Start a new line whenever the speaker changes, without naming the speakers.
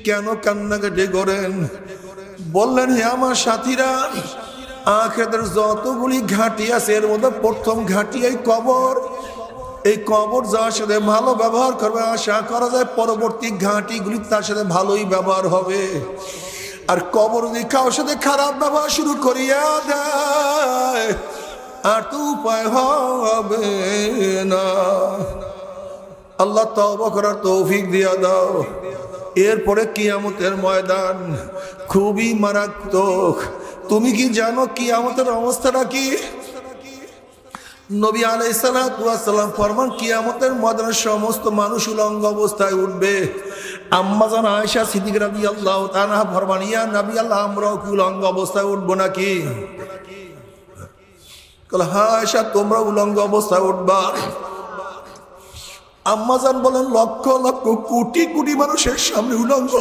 কেন কান্নাকাটি করেন? বললেন, হে আমার সাথীরা, আখিরাতের যতগুলি ঘাঁটি আছে এর মধ্যে প্রথম ঘাঁটি এই কবর। এই কবর যার সাথে ভালো ব্যবহার করবে আশা করা যায় পরবর্তী ঘাঁটিগুলি তার সাথে ভালোই ব্যবহার হবে। আর কবর যদি কারোর সাথে খারাপ ব্যবহার শুরু করিয়া দেয় আর তো উপায় হবে না। আল্লাহ তওবা করার তৌফিক দিয়া দাও। এরপরে কিয়ামতের ময়দান খুবই মারাত্মক। তুমি কি জানো কিয়ামতের অবস্থাটা কি? নবী আলাইহিস সালাতু ওয়াস সালাম ফরমান, কিয়ামতের ময়দানে সমস্ত মানুষ উলঙ্গ অবস্থায় উঠবে। আম্মা জান আয়েশা সিদ্দিকা রাদিয়াল্লাহু তাআলা ফরমান, ইয়া নবী আল্লাহ, আমরাও কি উলঙ্গ অবস্থায় উঠবো নাকি? কল, হ্যাঁ আয়েশা, তোমরা উলঙ্গ অবস্থায় উঠবা। আম্মা জান বলেন, লক্ষ লক্ষ কোটি কোটি মানুষের সামনে উলঙ্গ